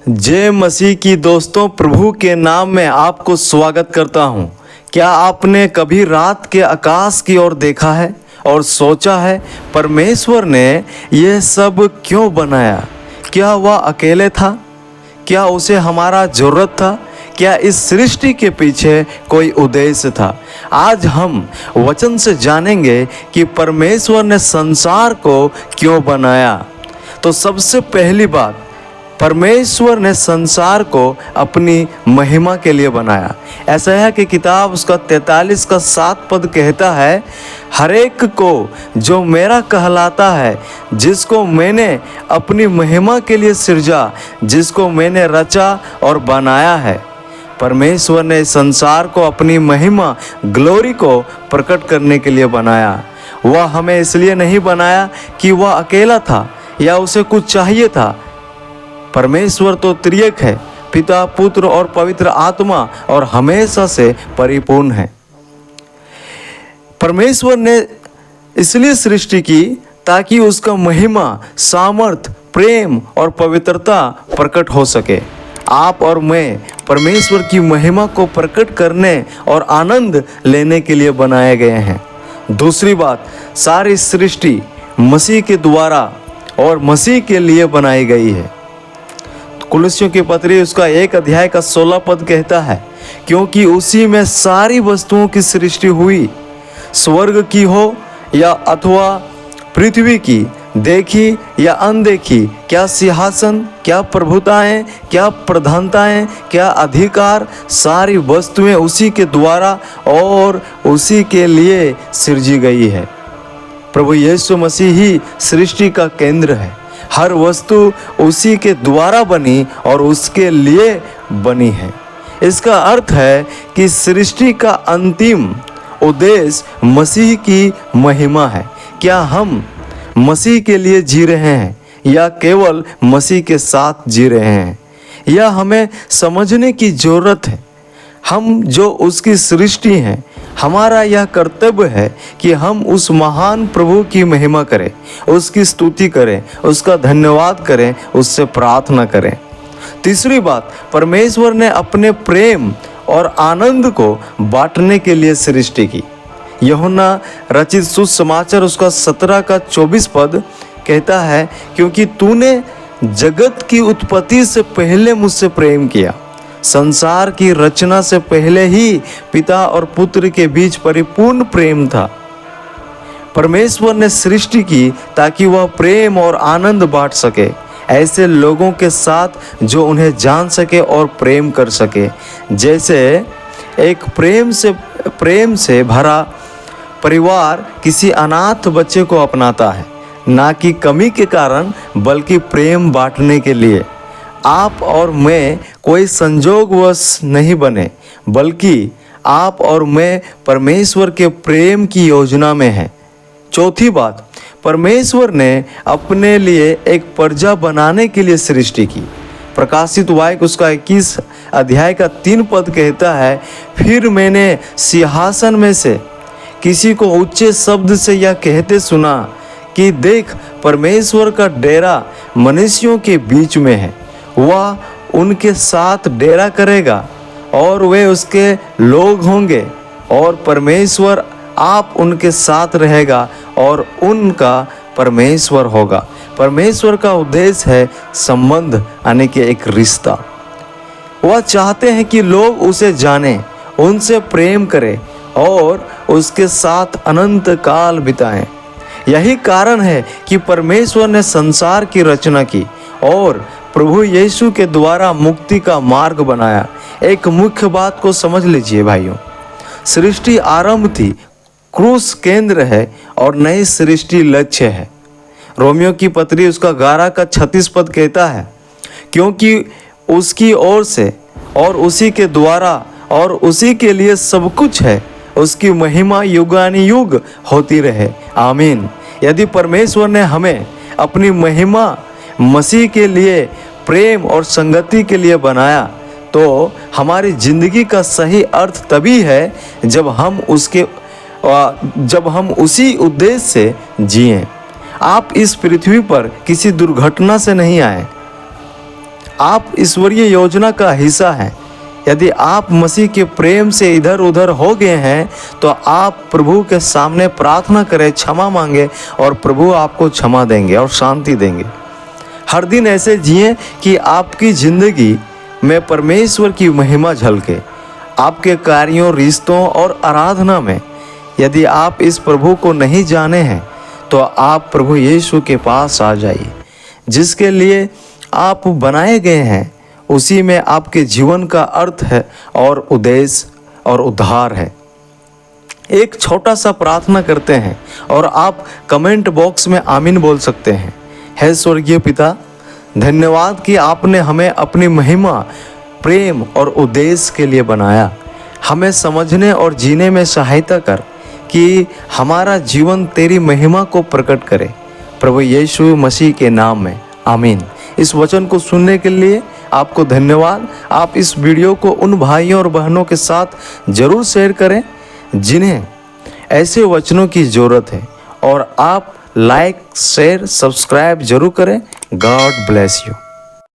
जय मसीह की दोस्तों, प्रभु के नाम में आपको स्वागत करता हूं। क्या आपने कभी रात के आकाश की ओर देखा है और सोचा है परमेश्वर ने यह सब क्यों बनाया? क्या वह अकेले था? क्या उसे हमारा जरूरत था? क्या इस सृष्टि के पीछे कोई उद्देश्य था? आज हम वचन से जानेंगे कि परमेश्वर ने संसार को क्यों बनाया। तो सबसे पहली बात, परमेश्वर ने संसार को अपनी महिमा के लिए बनाया। यशायाह की किताब उसका 43 का 7 पद कहता है, हर एक को जो मेरा कहलाता है, जिसको मैंने अपनी महिमा के लिए सृजा, जिसको मैंने रचा और बनाया है। परमेश्वर ने संसार को अपनी महिमा, ग्लोरी को प्रकट करने के लिए बनाया। वह हमें इसलिए नहीं बनाया कि वह अकेला था या उसे कुछ चाहिए था। परमेश्वर तो त्रिएक है, पिता, पुत्र और पवित्र आत्मा, और हमेशा से परिपूर्ण है। परमेश्वर ने इसलिए सृष्टि की ताकि उसका महिमा, सामर्थ, प्रेम और पवित्रता प्रकट हो सके। आप और मैं परमेश्वर की महिमा को प्रकट करने और आनंद लेने के लिए बनाए गए हैं। दूसरी बात, सारी सृष्टि मसीह के द्वारा और मसीह के लिए बनाई गई है। कुलुस्सियों की पत्री उसका 1 अध्याय का 16 पद कहता है, क्योंकि उसी में सारी वस्तुओं की सृष्टि हुई, स्वर्ग की हो या अथवा पृथ्वी की, देखी या अनदेखी, क्या सिंहासन, क्या प्रभुताएं, क्या प्रधानताएं, क्या अधिकार, सारी वस्तुएं उसी के द्वारा और उसी के लिए सृजी गई है। प्रभु यीशु मसीह ही सृष्टि का केंद्र है। हर वस्तु उसी के द्वारा बनी और उसके लिए बनी है। इसका अर्थ है कि सृष्टि का अंतिम उद्देश्य मसीह की महिमा है। क्या हम मसीह के लिए जी रहे हैं या केवल मसीह के साथ जी रहे हैं? यह हमें समझने की जरूरत है। हम जो उसकी सृष्टि हैं, हमारा यह कर्तव्य है कि हम उस महान प्रभु की महिमा करें, उसकी स्तुति करें, उसका धन्यवाद करें, उससे प्रार्थना करें। तीसरी बात, परमेश्वर ने अपने प्रेम और आनंद को बांटने के लिए सृष्टि की। यूहन्ना रचित सुसमाचार उसका 17 का 24 पद कहता है, क्योंकि तूने जगत की उत्पत्ति से पहले मुझसे प्रेम किया। संसार की रचना से पहले ही पिता और पुत्र के बीच परिपूर्ण प्रेम था। परमेश्वर ने सृष्टि की ताकि वह प्रेम और आनंद बांट सके, ऐसे लोगों के साथ जो उन्हें जान सके और प्रेम कर सके। जैसे एक प्रेम से भरा परिवार किसी अनाथ बच्चे को अपनाता है, ना कि कमी के कारण बल्कि प्रेम बांटने के लिए। आप और मैं कोई संजोगवश नहीं बने, बल्कि आप और मैं परमेश्वर के प्रेम की योजना में हैं। चौथी बात, परमेश्वर ने अपने लिए एक प्रजा बनाने के लिए सृष्टि की। प्रकाशित वाक्य उसका 21 अध्याय का 3 पद कहता है, फिर मैंने सिंहासन में से किसी को ऊंचे शब्द से यह कहते सुना कि देख, परमेश्वर का डेरा मनुष्यों के बीच में है। वह उनके साथ डेरा करेगा और वे उसके लोग होंगे, और परमेश्वर आप उनके साथ रहेगा और उनका परमेश्वर होगा। परमेश्वर का उद्देश्य है संबंध, यानी कि एक रिश्ता। वह चाहते हैं कि लोग उसे जानें, उनसे प्रेम करें और उसके साथ अनंत काल बिताएं। यही कारण है कि परमेश्वर ने संसार की रचना की और प्रभु यीशु के द्वारा मुक्ति का मार्ग बनाया। एक मुख्य बात को समझ लीजिए भाइयों, सृष्टि आरंभ थी, क्रूस केंद्र है और नई सृष्टि लक्ष्य है। रोमियो की पत्री उसका 11 का 36 पद कहता है, क्योंकि उसकी ओर से और उसी के द्वारा और उसी के लिए सब कुछ है, उसकी महिमा युगानुयुग होती रहे, आमीन। यदि परमेश्वर ने हमें अपनी महिमा, मसीह के लिए, प्रेम और संगति के लिए बनाया, तो हमारी जिंदगी का सही अर्थ तभी है जब हम उसी उद्देश्य से जिएं। आप इस पृथ्वी पर किसी दुर्घटना से नहीं आए, आप ईश्वरीय योजना का हिस्सा हैं। यदि आप मसीह के प्रेम से इधर उधर हो गए हैं तो आप प्रभु के सामने प्रार्थना करें, क्षमा मांगे और प्रभु आपको क्षमा देंगे और शांति देंगे। हर दिन ऐसे जिएं कि आपकी ज़िंदगी में परमेश्वर की महिमा झलके, आपके कार्यों, रिश्तों और आराधना में। यदि आप इस प्रभु को नहीं जाने हैं तो आप प्रभु यीशु के पास आ जाइए। जिसके लिए आप बनाए गए हैं उसी में आपके जीवन का अर्थ है और उद्देश्य और उद्धार है। एक छोटा सा प्रार्थना करते हैं और आप कमेंट बॉक्स में आमीन बोल सकते हैं। हे स्वर्गीय पिता, धन्यवाद कि आपने हमें अपनी महिमा, प्रेम और उद्देश्य के लिए बनाया। हमें समझने और जीने में सहायता कर कि हमारा जीवन तेरी महिमा को प्रकट करे। प्रभु यीशु मसीह के नाम में आमीन। इस वचन को सुनने के लिए आपको धन्यवाद। आप इस वीडियो को उन भाइयों और बहनों के साथ ज़रूर शेयर करें जिन्हें ऐसे वचनों की ज़रूरत है, और आप लाइक, शेयर, सब्सक्राइब जरूर करें। God bless you.